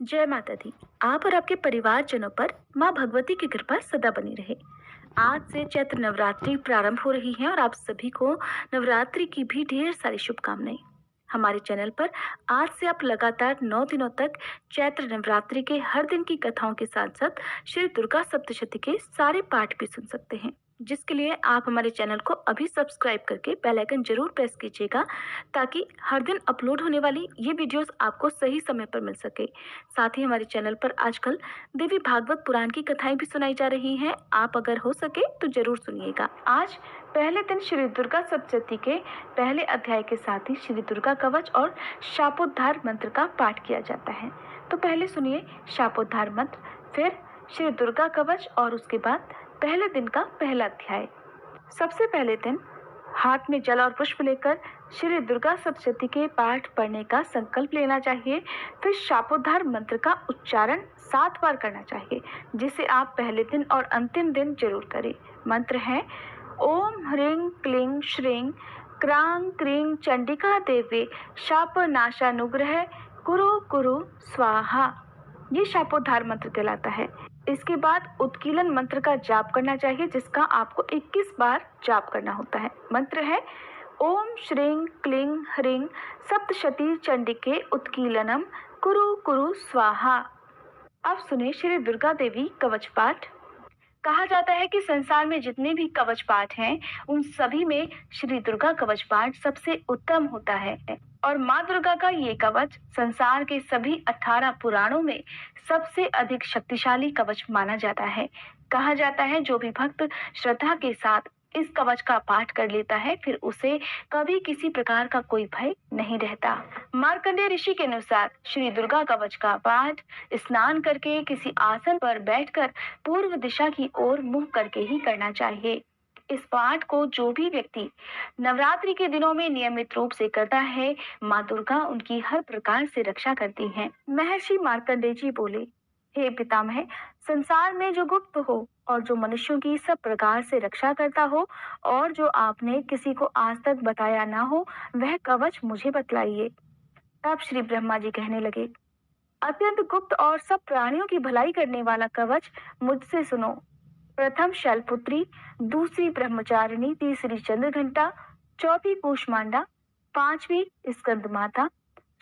जय माता दी। आप और आपके परिवारजनों पर माँ भगवती की कृपा सदा बनी रहे। आज से चैत्र नवरात्रि प्रारंभ हो रही है और आप सभी को नवरात्रि की भी ढेर सारी शुभकामनाएं। हमारे चैनल पर आज से आप लगातार 9 दिनों तक चैत्र नवरात्रि के हर दिन की कथाओं के साथ साथ श्री दुर्गा सप्तशती के सारे पाठ भी सुन सकते हैं, जिसके लिए आप हमारे चैनल को अभी सब्सक्राइब करके बेल आइकन जरूर प्रेस कीजिएगा, ताकि हर दिन अपलोड होने वाली ये वीडियोस आपको सही समय पर मिल सके। साथ ही हमारे चैनल पर आजकल देवी भागवत पुराण की कथाएं भी सुनाई जा रही हैं। आप अगर हो सके तो जरूर सुनिएगा। आज पहले दिन श्री दुर्गा सप्तशती के पहले अध्याय के साथ ही श्री दुर्गा कवच और शापोद्धार मंत्र का पाठ किया जाता है। तो पहले सुनिए शापोद्धार मंत्र, फिर श्री दुर्गा कवच और उसके बाद पहले दिन का पहला अध्याय। सबसे पहले दिन हाथ में जल और पुष्प लेकर श्री दुर्गा सप्तशती के पाठ पढ़ने का संकल्प लेना चाहिए। फिर शापोद्धार मंत्र का उच्चारण 7 बार करना चाहिए, जिसे आप पहले दिन और अंतिम दिन जरूर करें। मंत्र है ओम ह्रीं क्लीं श्रीं क्रां क्रीं चंडिका देवे शाप नाशानुग्रह कुरु कुरु स्वाहा। ये शापोद्धार मंत्र कहलाता है। इसके बाद उत्कीलन मंत्र का जाप करना चाहिए, जिसका आपको 21 बार जाप करना होता है। मंत्र है ओम श्रीं क्लीं ह्रीं सप्तशती चंडिके उत्कीलनम कुरु कुरु स्वाहा। अब सुने श्री दुर्गा देवी कवच पाठ। कहा जाता है कि संसार में जितने भी कवच पाठ हैं, उन सभी में श्री दुर्गा कवच पाठ सबसे उत्तम होता है और माँ दुर्गा का ये कवच संसार के सभी 18 पुराणों में सबसे अधिक शक्तिशाली कवच माना जाता है। कहा जाता है जो भी भक्त श्रद्धा के साथ इस कवच का पाठ कर लेता है, फिर उसे कभी किसी प्रकार का कोई भय नहीं रहता। मार्कंडेय ऋषि के अनुसार श्री दुर्गा कवच का पाठ स्नान करके किसी आसन पर बैठकर पूर्व दिशा की ओर मुंह करके ही करना चाहिए। इस पाठ को जो भी व्यक्ति नवरात्रि के दिनों में नियमित रूप से करता है, माँ दुर्गा उनकी हर प्रकार से रक्षा करती हैं। महर्षि मार्कंडेय जी बोले, हे पितामह, संसार में जो गुप्त हो और जो मनुष्यों की सब प्रकार से रक्षा करता हो और जो आपने किसी को आज तक बताया ना हो, वह कवच मुझे बतलाइए। तब श्री ब्रह्मा जी कहने लगे, अत्यंत गुप्त और सब प्राणियों की भलाई करने वाला कवच मुझसे सुनो। प्रथम शैलपुत्री, दूसरी ब्रह्मचारिणी, तीसरी चंद्रघंटा, चौथी कूष्मांडा, पांचवी स्कंदमाता,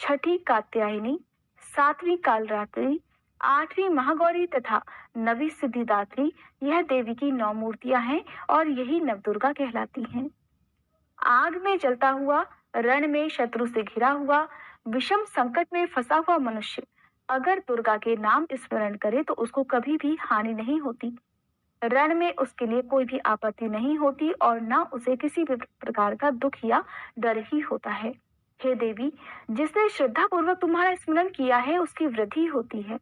छठी कात्यायनी, सातवीं कालरात्रि, आठवीं महागौरी तथा नवी सिद्धिदात्री, यह देवी की 9 मूर्तियां हैं और यही नवदुर्गा कहलाती हैं। आग में जलता हुआ, रण में शत्रु से घिरा हुआ, विषम संकट में फंसा हुआ मनुष्य अगर दुर्गा के नाम स्मरण करे तो उसको कभी भी हानि नहीं होती। रण में उसके लिए कोई भी आपत्ति नहीं होती और न उसे किसी भी प्रकार का दुख या डर ही होता है। हे देवी, जिसने श्रद्धा पूर्वक तुम्हारा स्मरण किया है उसकी वृद्धि होती है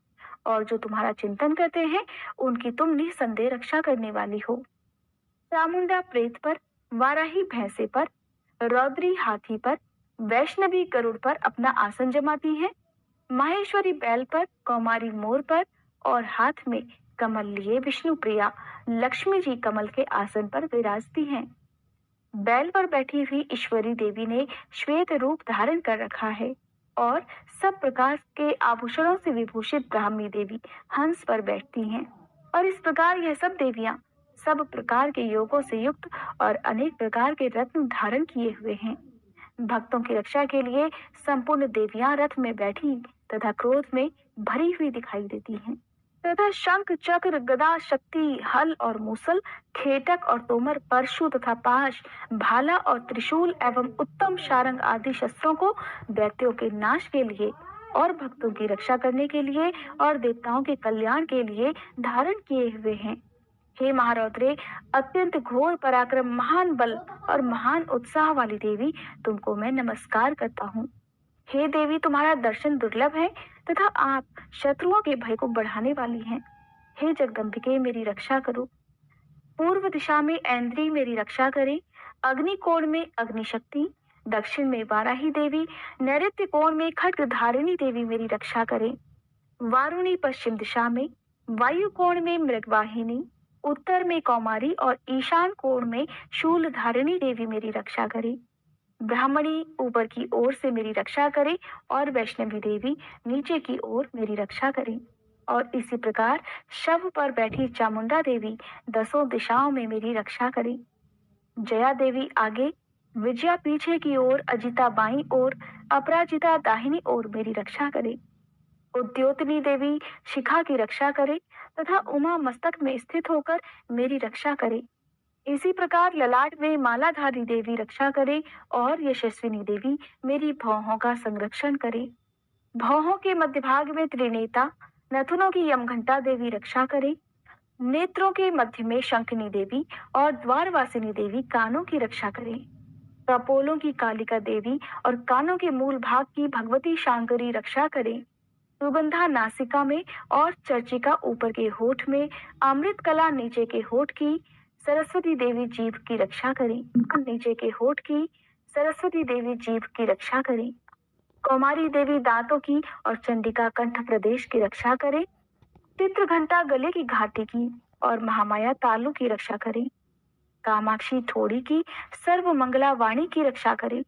और जो तुम्हारा चिंतन करते हैं उनकी तुम निसंदेह रक्षा करने वाली हो। चामुंडा प्रेत पर, वाराही भैंसे पर, रौद्री हाथी पर, वैष्णवी गरुड़ पर अपना आसन जमाती है। माहेश्वरी बैल पर, कौमारी मोर पर और हाथ में कमल लिए विष्णु प्रिया लक्ष्मी जी कमल के आसन पर विराजती हैं। बैल पर बैठी हुई ईश्वरी देवी ने श्वेत रूप धारण कर रखा है और सब प्रकार के आभूषणों से विभूषित ब्राह्मी देवी हंस पर बैठती हैं। और इस प्रकार यह सब देवियां सब प्रकार के योगों से युक्त और अनेक प्रकार के रत्न धारण किए हुए हैं। भक्तों की रक्षा के लिए संपूर्ण देवियां रथ में बैठी तथा क्रोध में भरी हुई दिखाई देती हैं तथा शंख चक्र गदा शक्ति हल और मूसल खेटक और तोमर परशु तथा पाश भाला और त्रिशूल एवं उत्तम शारंग आदि शस्त्रों को दैत्यों के नाश के लिए और भक्तों की रक्षा करने के लिए और देवताओं के कल्याण के लिए धारण किए हुए हैं। हे महारौद्रे, अत्यंत घोर पराक्रम, महान बल और महान उत्साह वाली देवी, तुमको मैं नमस्कार करता हूँ। हे देवी, तुम्हारा दर्शन दुर्लभ है तथा आप शत्रुओं के भय को बढ़ाने वाली हैं। हे जगदम्बिके, मेरी रक्षा करो। पूर्व दिशा में ऐन्द्री मेरी रक्षा करे, अग्नि कोण में अग्निशक्ति, दक्षिण में वाराही देवी, नैऋत्य कोण में खड्गधारिणी देवी मेरी रक्षा करे। वारुणी पश्चिम दिशा में, वायु कोण में मृगवाहिनी, उत्तर में कौमारी और ईशान कोण में शूलधारिणी देवी मेरी रक्षा करे। ब्राह्मणी ऊपर की ओर से मेरी रक्षा करे और वैष्णवी देवी नीचे की ओर मेरी रक्षा करे। और इसी प्रकार शव पर बैठी चामुंडा देवी दसों दिशाओं में मेरी रक्षा करे। जया देवी आगे, विजया पीछे की ओर, अजिता बाईं ओर, अपराजिता दाहिनी ओर मेरी रक्षा करे। उद्योतनी देवी शिखा की रक्षा करे तथा उमा मस्तक में स्थित होकर मेरी रक्षा करे। इसी प्रकार ललाट में मालाधारी देवी रक्षा करे और यशस्विनी देवी मेरी भौहों का संरक्षण करे। भौहों के मध्य भाग में त्रिनेता नथुनों की यमघंटा देवी रक्षा करे। नेत्रों के मध्य में शंखनी देवी और द्वारवासिनी देवी कानों की रक्षा करे। कपोलों की कालिका देवी और कानों के मूल भाग की भगवती शांकरी रक्षा करे। सुगंधा नासिका में और चर्चिका ऊपर के होठ में, अमृत कला नीचे के होठ की, सरस्वती देवी जीभ की रक्षा करें। नीचे के होठ की सरस्वती देवी जीभ की रक्षा करें। कौमारी देवी दांतों की और चंडिका कंठ प्रदेश की रक्षा करे। चित्र घंटा गले की घाटी की और महामाया तालू की रक्षा करे। कामाक्षी ठोड़ी की सर्व मंगला वाणी की रक्षा करे।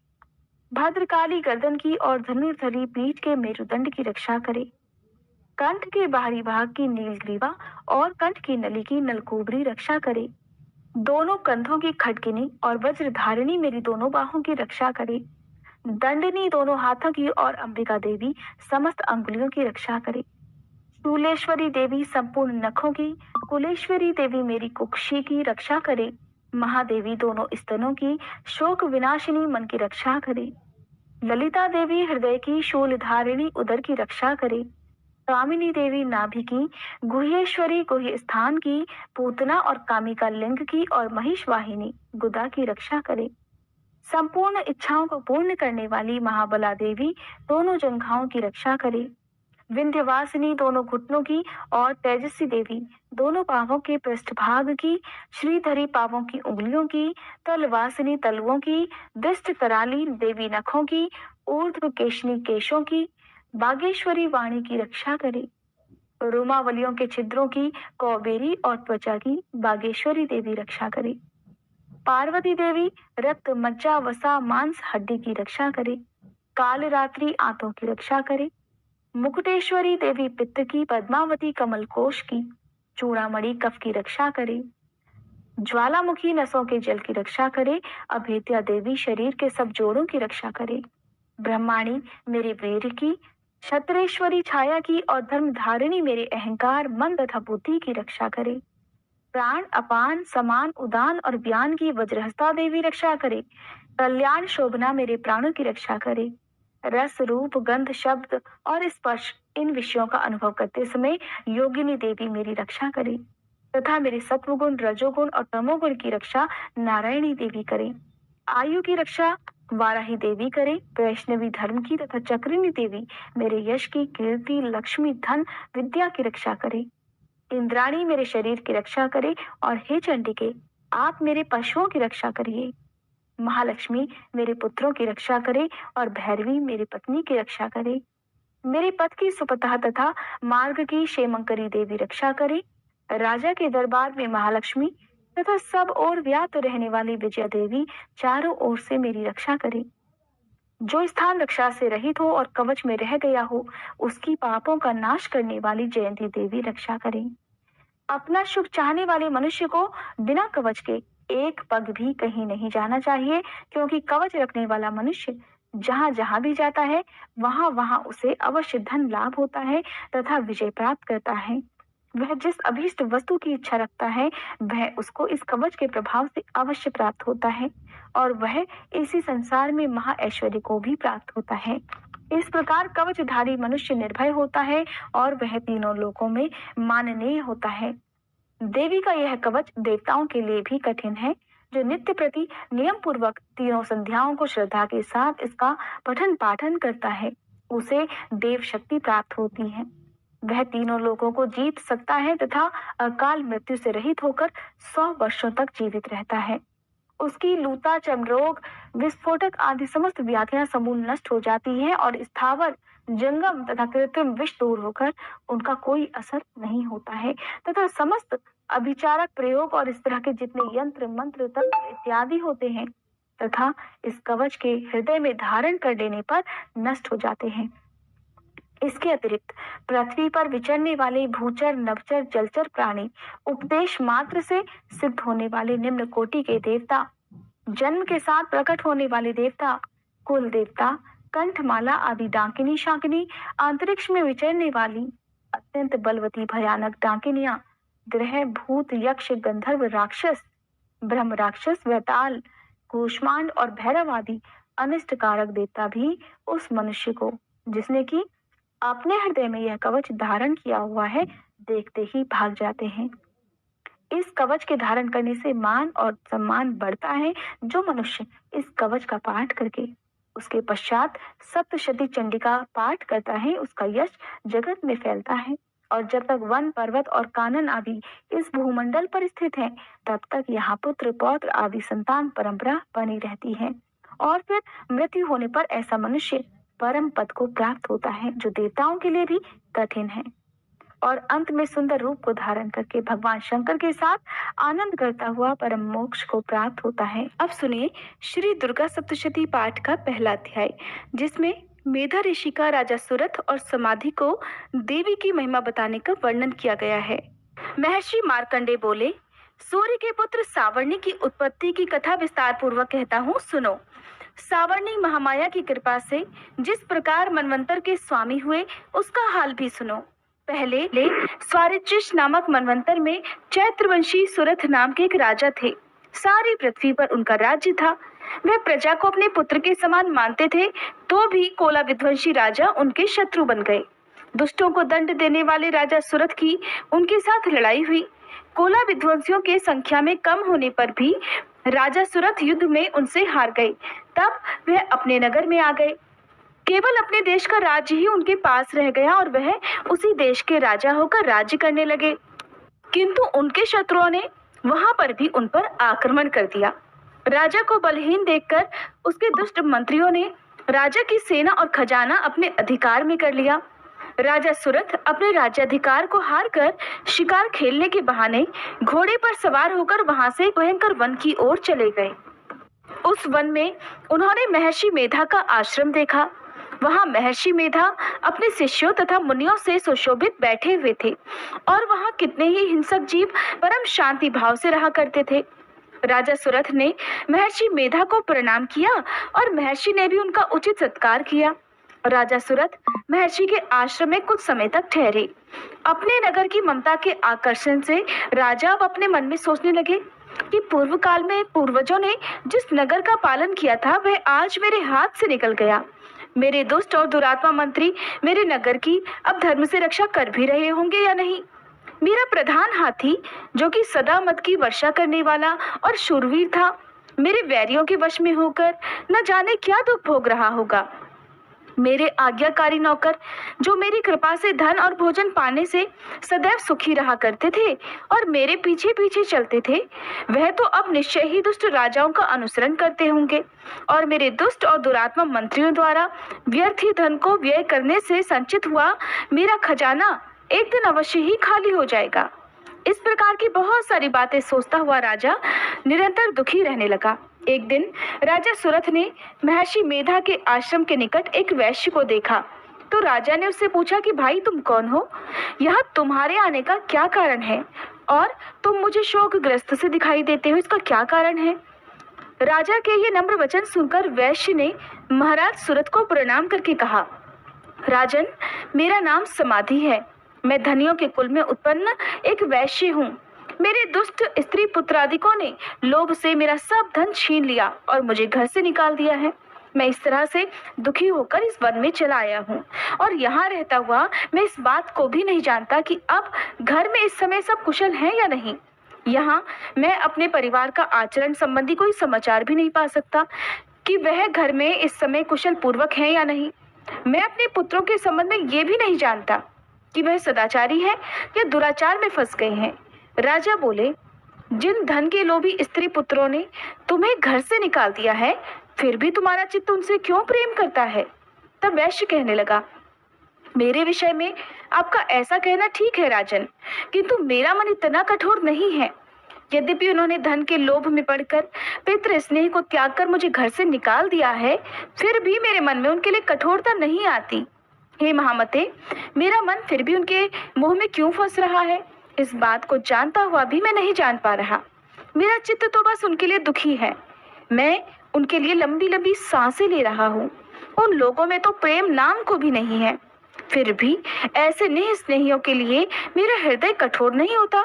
भद्रकाली गर्दन की और धनुर्धरी पीठ के मेरुदंड की रक्षा करे। कंठ के बाहरी भाग की नीलग्रीवा और कंठ की नली की नलकूबरी रक्षा करे। दोनों कंधों की खटकिनी और वज्रधारिणी मेरी दोनों बाहों की रक्षा करे। दंडनी दोनों हाथों की और अंबिका देवी समस्त अंगुलियों की रक्षा करे। शूलेश्वरी देवी संपूर्ण नखों की, कुलेश्वरी देवी मेरी कुक्षी की रक्षा करे। महादेवी दोनों स्तनों की, शोक विनाशिनी मन की रक्षा करे। ललिता देवी हृदय की, शूलधारिणी उदर की रक्षा करे। कामिनी देवी नाभि की, गुह्येश्वरी गुह्य स्थान की, पूतना और कामिका लिंग की और महिष वाहिनी गुदा की रक्षा करे। संपूर्ण इच्छाओं को पूर्ण करने वाली महाबला देवी दोनों जंघाओं की रक्षा करे। विंध्यवासिनी दोनों घुटनों की और तेजस्वी देवी दोनों पांवों के पृष्ठभाग की, श्रीधरी पांवों की उंगलियों की, तलवासिनी तलवों की, दृष्ट कराली देवी नखों की, ऊर्ध्व केशनी केशों की, बागेश्वरी वाणी की रक्षा करे। रोमावलियों के छिद्रों की, कौबेरी और त्वचा की बागेश्वरी देवी रक्षा करे। पार्वती देवी रक्त मज्जा वसा मांस हड्डी की रक्षा करे। काल रात्रि आंतों की रक्षा करे। मुकुटेश्वरी देवी पित्त की, पद्मावती कमल कोश की, चूड़ामणि कफ की रक्षा करे। ज्वालामुखी नसों के जल की रक्षा करे। अभेद्या देवी शरीर के सब जोड़ों की रक्षा करे। ब्रह्माणी मेरे वीर की, क्षत्रेश्वरी छाया की और धर्म धारिणी मेरे अहंकार मन तथा बुद्धि की रक्षा करे। प्राण अपान समान उदान और व्यान की वज्रहस्ता देवी रक्षा करे। कल्याण शोभना मेरे प्राणों की रक्षा करे। रस रूप गंध शब्द और स्पर्श इन विषयों का अनुभव करते समय योगिनी देवी मेरी रक्षा करे तथा मेरे सत्वगुण रजोगुण और तमोगुण की रक्षा नारायणी देवी करे। आयु की रक्षा वाराही देवी करे। वैष्णवी धर्म की तथा चक्रिणी देवी मेरे यश की, कीर्ति लक्ष्मी धन विद्या की रक्षा करे। इंद्राणी मेरे शरीर की रक्षा करे और हे चंडिके आप मेरे पशुओं की रक्षा करिए। महालक्ष्मी मेरे पुत्रों की रक्षा करे और भैरवी मेरी पत्नी की रक्षा करे। मेरे पथ की सुपथा तथा मार्ग की क्षेमंकरी देवी रक्षा करे। राजा के दरबार में महालक्ष्मी तथा सब ओर व्याप्त रहने वाली विजया देवी चारों ओर से मेरी रक्षा करे। जो स्थान रक्षा से रहित हो और कवच में रह गया हो उसकी पापों का नाश करने वाली जयंती देवी रक्षा करे। अपना शुभ चाहने वाले मनुष्य को बिना कवच के एक पग भी कहीं नहीं जाना चाहिए, क्योंकि कवच रखने वाला मनुष्य जहां जहां भी जाता है वहां वहां उसे अवश्य धन लाभ होता है तथा विजय प्राप्त करता है। वह जिस अभीष्ट वस्तु की इच्छा रखता है वह उसको इस कवच के प्रभाव से अवश्य प्राप्त होता है और वह इसी संसार में महा ऐश्वर्य को भी प्राप्त होता है। इस प्रकार कवचधारी मनुष्य निर्भय होता है और वह तीनों लोकों में माननीय होता है। देवी का यह कवच देवताओं के लिए भी कठिन है। जो नित्य प्रति नियम पूर्वक तीनों संध्याओं को श्रद्धा के साथ इसका पठन पाठन करता है उसे देव शक्ति प्राप्त होती है। वह तीनों लोगों को जीत सकता है तथा अकाल मृत्यु से रहित होकर 100 वर्षों तक जीवित रहता है। उसकी लूता चर्मरोग विस्फोटक आदि समस्त व्याधियां समूल नष्ट हो जाती है और स्थावर जंगम तथा कृत्रिम विष दूर होकर उनका कोई असर नहीं होता है तथा समस्त अभिचारक प्रयोग और इस तरह के जितने यंत्र मंत्र तंत्र इत्यादि होते हैं तथा इस कवच के हृदय में धारण कर लेने पर नष्ट हो जाते हैं। इसके अतिरिक्त पृथ्वी पर विचरने वाले भूचर, नभचर, जलचर प्राणी, उपदेश मात्र से सिद्ध होने वाले निम्न कोटि के देवता, जन्म के साथ प्रकट होने वाले देवता, कुल देवता, कंठमाला आदि डाकिनी शाकिनी, अंतरिक्ष में विचरने वाली अत्यंत बलवती भयानक डाकिनियां, ग्रह, भूत, यक्ष, गंधर्व, राक्षस, ब्रह्म राक्षस, वैताल, कूष्मांड और भैरव आदि अनिष्ट कारक देवता भी उस मनुष्य को, जिसने की अपने हृदय में यह कवच धारण किया हुआ है, देखते ही भाग जाते हैं। इस कवच के धारण करने से मान और सम्मान बढ़ता है। जो मनुष्य इस कवच का पाठ करके उसके पश्चात सप्तशती चंडिका पाठ करता है, उसका यश जगत में फैलता है। और जब तक वन, पर्वत और कानन आदि इस भूमंडल पर स्थित हैं, तब तक यहाँ पुत्र, पौत्र आदि संतान परंपरा बनी रहती है। और फिर मृत्यु होने पर ऐसा मनुष्य परम पद को प्राप्त होता है, जो देवताओं के लिए भी कठिन है। और अंत में सुंदर रूप को धारण करके भगवान शंकर के साथ आनंद करता हुआ परम मोक्ष को प्राप्त होता है। अब सुनिए श्री दुर्गा सप्तशती पाठ का पहला अध्याय, जिसमें मेधा ऋषि का राजा सुरथ और समाधि को देवी की महिमा बताने का वर्णन किया गया है। महर्षि मार्कंडे बोले, सूर्य के पुत्र सावर्णी की उत्पत्ति की कथा विस्तार पूर्वक कहता हूँ, सुनो। सावर्णी महामाया की कृपा से जिस प्रकार मनवंतर के स्वामी हुए, उसका हाल भी सुनो। पहले स्वारिचिश नामक मनवंतर में चैत्रवंशी सुरथ नाम के एक राजा थे। सारी पृथ्वी पर उनका राज्य था। वह प्रजा को अपने पुत्र के समान मानते थे, तो भी कोला विध्वंसी राजा उनके शत्रु बन गए। दुष्टों को दंड देने वाले राजा सुरथ की उनके साथ लड़ाई हुई। कोला विध्वंसियों के संख्या में कम होने पर भी राजा सुरथ युद्ध में उनसे हार गए। तब वह अपने नगर में आ गए। केवल अपने देश का राज्य ही उनके पास रह गया और वह उसी देश के राजा होकर राज्य करने लगे। किंतु उनके शत्रुओं ने वहां पर भी उन पर आक्रमण कर दिया। राजा को बलहीन देखकर उसके दुष्ट मंत्रियों ने राजा की सेना और खजाना अपने अधिकार में कर लिया। राजा सुरथ अपने राज्याधिकार को हारकर शिकार खेलने के बहाने घोड़े पर सवार होकर वहां से भयंकर वन की ओर चले गए। उस वन में उन्होंने महर्षि मेधा का आश्रम देखा। वहां महर्षि मेधा अपने शिष्यों तथा मुनियों से सुशोभित बैठे हुए थे और वहां कितने ही हिंसक जीव परम शांति भाव से रहा करते थे। राजा सुरथ ने महर्षि मेधा को प्रणाम किया और महर्षि ने भी उनका उचित सत्कार किया। राजा सुरथ महर्षि के आश्रम में कुछ समय तक ठहरे। अपने नगर की ममता के आकर्षण से राजा अब अपने मन में सोचने लगे कि पूर्व काल में पूर्वजों ने जिस नगर का पालन किया था, वह आज मेरे हाथ से निकल गया। मेरे दुष्ट और दुरात्मा मंत्री मेरे नगर की अब धर्म से रक्षा कर भी रहे होंगे या नहीं। मेरा प्रधान हाथी, जो कि सदा मद की वर्षा करने वाला और शूरवीर था, मेरे वैरियों के वश में होकर न जाने क्या दुख भोग रहा होगा। मेरे आज्ञाकारी नौकर, जो मेरी कृपा से धन और भोजन पाने से सदैव सुखी रहा करते थे और मेरे पीछे पीछे चलते थे, वह तो अब निश्चय ही दुष्ट राजाओं का अनुसरण करते होंगे और मेरे दुष्ट और दुरात्मा मंत्रियों द्वारा व्यर्थ ही धन को व्यय करने से संचित हुआ मेरा खजाना एक दिन अवश्य ही खाली हो जाएगा। इस प्रकार की बहुत सारी बातें सोचता हुआ राजा निरंतर दुखी रहने लगा। एक दिन राजा सुरथ ने महर्षि मेधा के आश्रम के निकट एक वैश्य को देखा तो राजा ने उससे पूछा कि भाई, तुम कौन हो? यहाँ तुम्हारे आने का क्या कारण है और तुम मुझे शोकग्रस्त से दिखाई देते हो, इसका क्या कारण है? राजा के ये नम्र वचन सुनकर वैश्य ने महाराज सुरथ को प्रणाम करके कहा, राजन, मेरा नाम समाधि है। मैं धनियों के कुल में उत्पन्न एक वैश्य हूँ। मेरे दुष्ट स्त्री पुत्रादिकों ने लोभ से मेरा सब धन छीन लिया और मुझे घर से निकाल दिया है। मैं इस तरह से दुखी होकर इस वन में चला आया हूँ और यहाँ रहता हुआ मैं इस बात को भी नहीं जानता कि अब घर में इस समय सब कुशल हैं या नहीं। यहाँ मैं अपने परिवार का आचरण संबंधी कोई समाचार भी नहीं पा सकता कि वह घर में इस समय कुशल पूर्वक हैं या नहीं। मैं अपने पुत्रों के संबंध में ये भी नहीं जानता कि वह सदाचारी है या दुराचार में फंस गए हैं। राजा बोले, जिन धन के लोभी स्त्री पुत्रों ने तुम्हें घर से निकाल दिया है, फिर भी तुम्हारा चित्त उनसे क्यों प्रेम करता है? तब वैश्य कहने लगा, मेरे विषय में आपका ऐसा कहना ठीक है राजन, किंतु मेरा मन इतना कठोर नहीं है यद्यपि उन्होंने धन के लोभ में पड़कर पितृ स्नेह को त्याग कर मुझे घर से निकाल दिया है, फिर भी मेरे मन में उनके लिए कठोरता नहीं आती। हे महामते, मेरा मन फिर भी उनके मोह में क्यों फंस रहा है, इस बात को जानता हुआ भी मैं नहीं जान पा रहा। मेरा चित्त तो बस उनके लिए दुखी है। मैं उनके लिए लंबी लंबी सांसें ले रहा हूँ। उन लोगों में तो प्रेम नाम को भी नहीं है, फिर भी ऐसे नेह स्नेहियों के लिए मेरा हृदय कठोर नहीं होता।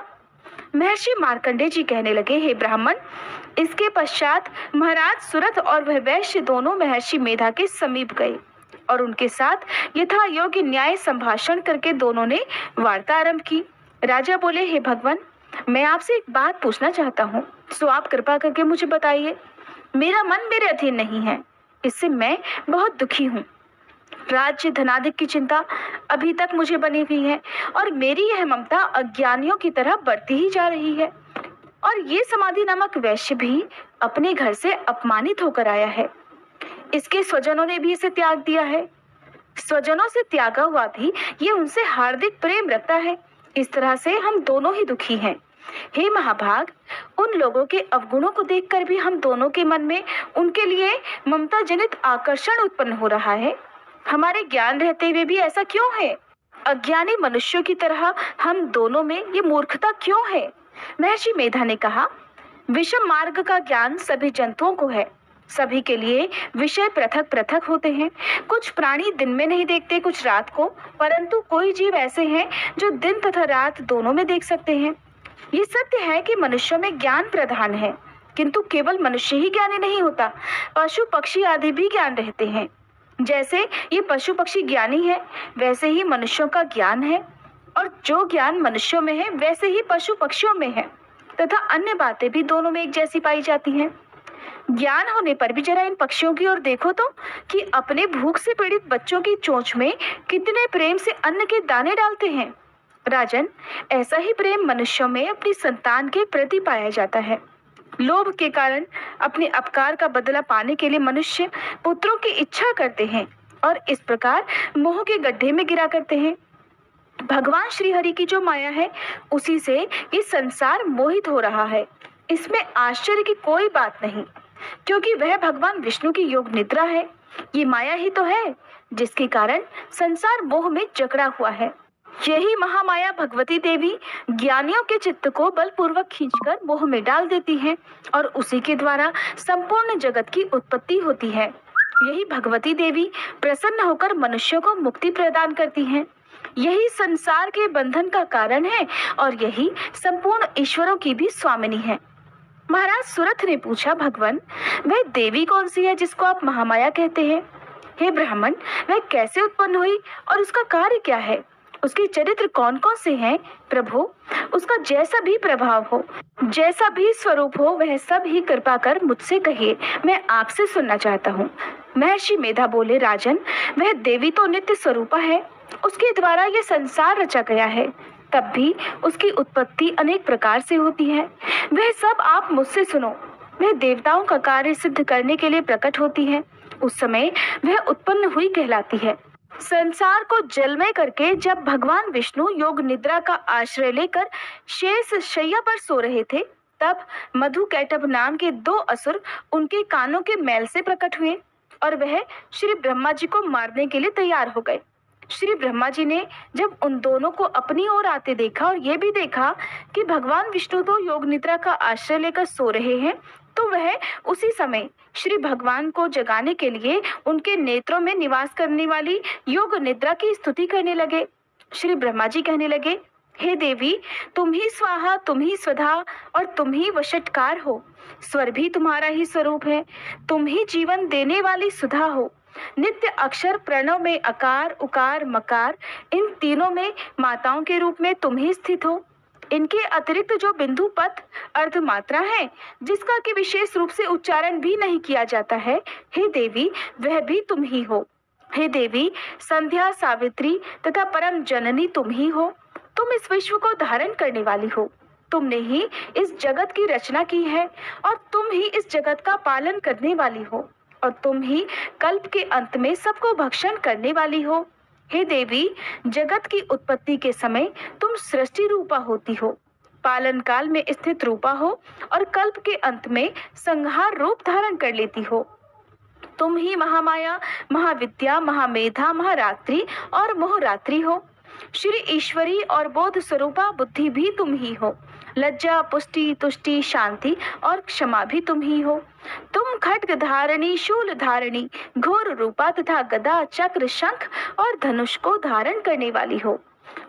महर्षि मार्कंडेय जी कहने लगे, हे ब्राह्मण, इसके पश्चात महाराज सुरथ और वह वैश्य दोनों महर्षि मेधा के समीप गए और उनके साथ यथा योग्य न्याय संभाषण करके दोनों ने वार्ता आरंभ की। राजा बोले, हे भगवान, मैं आपसे एक बात पूछना चाहता हूँ, सो आप कृपा करके मुझे बताइए। मेरा मन मेरे अधीन नहीं है, इससे मैं बहुत दुखी हूँ। राज्य धनाधिक की चिंता अभी तक मुझे बनी हुई है और मेरी यह ममता अज्ञानियों की तरह बढ़ती ही जा रही है। और ये समाधि नामक वैश्य भी अपने घर से अपमानित होकर आया है। इसके स्वजनों ने भी इसे त्याग दिया है। स्वजनों से त्यागा हुआ भी ये उनसे हार्दिक प्रेम रखता है। इस तरह से हम दोनों ही दुखी हैं। हे महाभाग, उन लोगों के अवगुणों को देखकर भी हम दोनों के मन में उनके लिए ममता जनित आकर्षण उत्पन्न हो रहा है। हमारे ज्ञान रहते हुए भी ऐसा क्यों है? अज्ञानी मनुष्यों की तरह हम दोनों में ये मूर्खता क्यों है? महर्षि मेधा ने कहा, विषम मार्ग का ज्ञान सभी जंतुओं को है। सभी के लिए विषय पृथक पृथक होते हैं। कुछ प्राणी दिन में नहीं देखते, कुछ रात को, परंतु कोई जीव ऐसे हैं जो दिन तथा रात दोनों में देख सकते हैं। ये सत्य है कि मनुष्यों में ज्ञान प्रधान है, किंतु केवल मनुष्य ही ज्ञानी नहीं होता, पशु पक्षी आदि भी ज्ञान रहते हैं। जैसे ये पशु पक्षी ज्ञानी है, वैसे ही मनुष्यों का ज्ञान है, और जो ज्ञान मनुष्यों में है वैसे ही पशु पक्षियों में है, तथा अन्य बातें भी दोनों में एक जैसी पाई जाती हैं। ज्ञान होने पर भी जरा इन पक्षियों की ओर देखो तो, कि अपने भूख से पीड़ित बच्चों की चोंच में कितने प्रेम से अन्न के दाने डालते हैं। राजन, ऐसा ही प्रेम मनुष्यों में अपनी संतान के प्रति पाया जाता है। लोभ के कारण अपने अपकार का बदला पाने के लिए मनुष्य पुत्रों की इच्छा करते हैं और इस प्रकार मोह के गड्ढे में गिरा करते हैं। भगवान श्री हरि की जो माया है, उसी से ये संसार मोहित हो रहा है। इसमें आश्चर्य की कोई बात नहीं, क्योंकि वह भगवान विष्णु की योग निद्रा है। ये माया ही तो है जिसके कारण संसार मोह में जकड़ा हुआ है। यही महामाया भगवती देवी ज्ञानियों के चित्त को बलपूर्वक खींचकर मोह में डाल देती है और उसी के द्वारा संपूर्ण जगत की उत्पत्ति होती है। यही भगवती देवी प्रसन्न होकर मनुष्यों को मुक्ति प्रदान करती हैं। यही संसार के बंधन का कारण है और यही संपूर्ण ईश्वरों की भी स्वामिनी है। महाराज सुरथ ने पूछा, भगवान, वह देवी कौन सी है जिसको आप महामाया कहते हैं? हे ब्राह्मण, वह कैसे उत्पन्न हुई और उसका कार्य क्या है? उसके चरित्र कौन कौन से हैं? प्रभु, उसका जैसा भी प्रभाव हो, जैसा भी स्वरूप हो, वह सब ही कृपा कर मुझसे कहिए, मैं आपसे सुनना चाहता हूँ। महर्षि मेधा बोले, राजन, वह देवी तो नित्य स्वरूपा है, उसके द्वारा यह संसार रचा गया है, तब भी उसकी उत्पत्ति अनेक प्रकार से होती है। वह सब आप मुझसे सुनो। वह देवताओं का कार्य सिद्ध करने के लिए प्रकट होती है, उस समय वह उत्पन्न हुई कहलाती है। संसार को जलमय करके जब भगवान विष्णु योग निद्रा का आश्रय लेकर शेष शैया पर सो रहे थे, तब मधु कैटभ नाम के दो असुर उनके कानों के मैल से प्रकट हुए और वह श्री ब्रह्मा जी को मारने के लिए तैयार हो गए। श्री ब्रह्मा जी ने जब उन दोनों को अपनी ओर आते देखा और ये भी देखा कि भगवान विष्णु तो योग निद्रा का आश्रय लेकर सो रहे हैं, तो वह उसी समय श्री भगवान को जगाने के लिए उनके नेत्रों में निवास करने वाली योग निद्रा की स्तुति करने लगे। श्री ब्रह्मा जी कहने लगे, हे देवी, तुम ही स्वाहा, तुम ही स्वधा और तुम ही वशटकार हो। स्वर भी तुम्हारा ही स्वरूप है, तुम ही जीवन देने वाली सुधा हो। नित्य अक्षर प्रणव में अकार, उकार, मकार, इन तीनों में माताओं के रूप में तुम ही स्थित हो। इनके अतिरिक्त जो बिंदु पद अर्धमात्रा है, जिसका कि विशेष रूप से उच्चारण भी नहीं किया जाता है, हे देवी, वह भी तुम ही हो। हे देवी, संध्या, सावित्री तथा परम जननी तुम ही हो। तुम इस विश्व को धारण करने वाली हो। तुमने ही इस जगत की रचना की है और तुम ही इस जगत का पालन करने वाली हो और तुम ही कल्प के अंत में सबको भक्षण करने वाली हो। हे देवी, जगत की उत्पत्ति के समय तुम सृष्टि रूपा होती हो। पालन काल में स्थित रूपा हो और कल्प के अंत में संहार रूप धारण कर लेती हो। तुम ही महामाया, महाविद्या, महामेधा, महारात्रि और मोहरात्रि हो। श्री ईश्वरी और बोध स्वरूपा बुद्धि भी तुम ही हो। लज्जा, पुष्टि, तुष्टि, शांति और क्षमा भी तुम ही हो। तुम खड्ग धारणी, शूल धारणी, घोर रूपा तथा गदा, चक्र, शंख और धनुष को धारण करने वाली हो।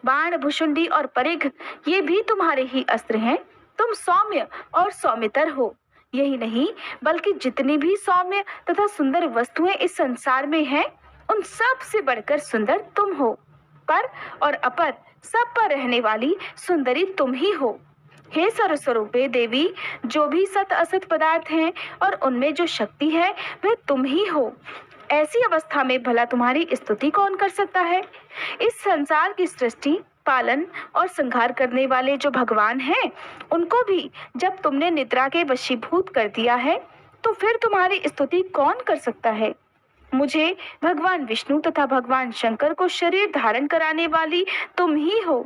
बाण, भुषुंडी और परिघ ये भी तुम्हारे ही अस्त्र हैं। तुम सौम्य और सौम्यतर हो। यही नहीं बल्कि जितनी भी सौम्य तथा सुंदर वस्तुएं इस संसार में हैं, उन सब से बढ़कर सुंदर तुम हो। पर और अपर सब पर रहने वाली सुंदरी तुम ही हो। हे सर्वस्वरूपे देवी, जो भी सत असत पदार्थ हैं और उनमें जो शक्ति है वह तुम ही हो। ऐसी अवस्था में भला तुम्हारी स्तुति कौन कर सकता है? इस संसार की सृष्टि, पालन और संहार करने वाले जो भगवान हैं, उनको भी जब तुमने निद्रा के वशीभूत कर दिया है, तो फिर तुम्हारी स्तुति कौन कर सकता है? मुझे भगवान विष्णु तथा भगवान शंकर को शरीर धारण कराने वाली तुम ही हो।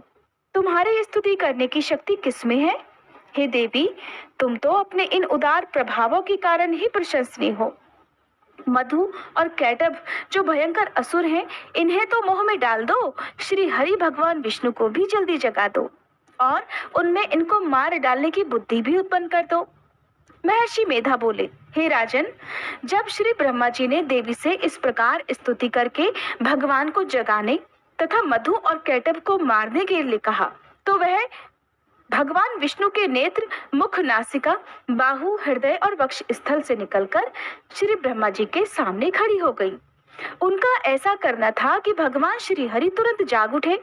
तुम्हारी स्तुति करने की शक्ति किसमें है? हे देवी, तुम तो अपने इन उदार प्रभावों के कारण ही प्रशंसनीय हो। मधु और कैटभ जो भयंकर असुर हैं, इन्हें तो मोह में डाल दो। श्री हरि भगवान विष्णु को भी जल्दी जगा दो और उनमें इनको मार डालने की बुद्धि भी उत्पन्न कर दो। महर्षि मेधा बोले, हे राजन, जब श्री ब्रह्मा जी ने देवी से इस प्रकार स्तुति करके भगवान को जगाने तथा मधु और कैटभ को मारने के लिए कहा, तो वह भगवान विष्णु के नेत्र, मुख, नासिका, बाहु, हृदय और वक्ष स्थल से निकलकर श्री ब्रह्मा जी के सामने खड़ी हो गई। उनका ऐसा करना था कि भगवान श्री हरि तुरंत जाग उठे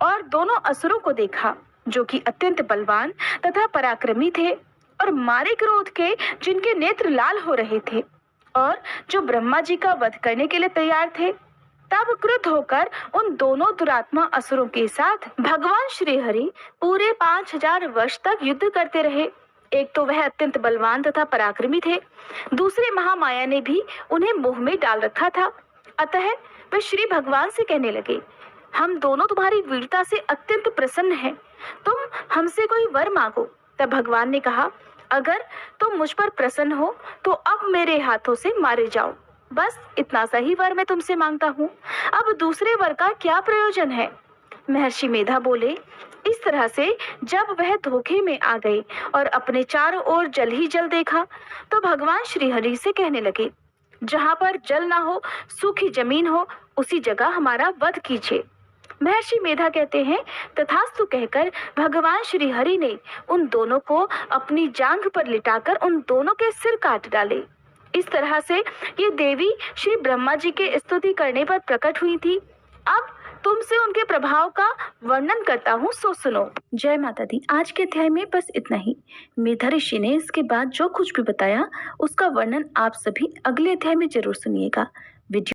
और दोनों असुरों को देखा, जो कि अत्यंत बलवान तथा पराक्रमी थे और मारे क्रोध के जिनके नेत्र लाल हो रहे थे और जो ब्रह्मा जी का वध करने के लिए तैयार थे। तब क्रुद्ध होकर उन दोनों दुरात्मा असुरों के साथ भगवान श्री हरि पूरे 5000 वर्ष तक युद्ध करते रहे। एक तो वह अत्यंत बलवान तथा पराक्रमी थे, दूसरे महामाया ने भी उन्हें मोह में डाल रखा था। अतः वे श्री भगवान से कहने लगे, हम दोनों तुम्हारी वीरता से अत्यंत प्रसन्न हैं, तुम हमसे कोई वर मांगो। तब भगवान ने कहा, अगर तुम मुझ पर प्रसन्न हो तो अब मेरे हाथों से मारे जाओ। बस इतना सा ही वर मैं तुमसे मांगता हूँ। अब दूसरे वर का क्या प्रयोजन है? महर्षि मेधा बोले, इस तरह से जब वह धोखे में आ गए और अपने चारों ओर जल ही जल देखा, तो भगवान श्री हरि से कहने लगे, जहाँ पर जल ना हो, सूखी जमीन हो, उसी जगह हमारा वध कीजिए। महर्षि मेधा कहते हैं, तथास्तु कहकर भगवान श्री हरि ने उन दोनों को अपनी जांघ पर लिटाकर उन दोनों के सिर काट डाले। इस तरह से ये देवी श्री ब्रह्मा जी के स्तुति करने पर प्रकट हुई थी। अब तुमसे उनके प्रभाव का वर्णन करता हूँ, सो सुनो। जय माता दी। आज के अध्याय में बस इतना ही। मेधा ऋषि ने इसके बाद जो कुछ भी बताया, उसका वर्णन आप सभी अगले अध्याय में जरूर सुनिएगा। वीडियो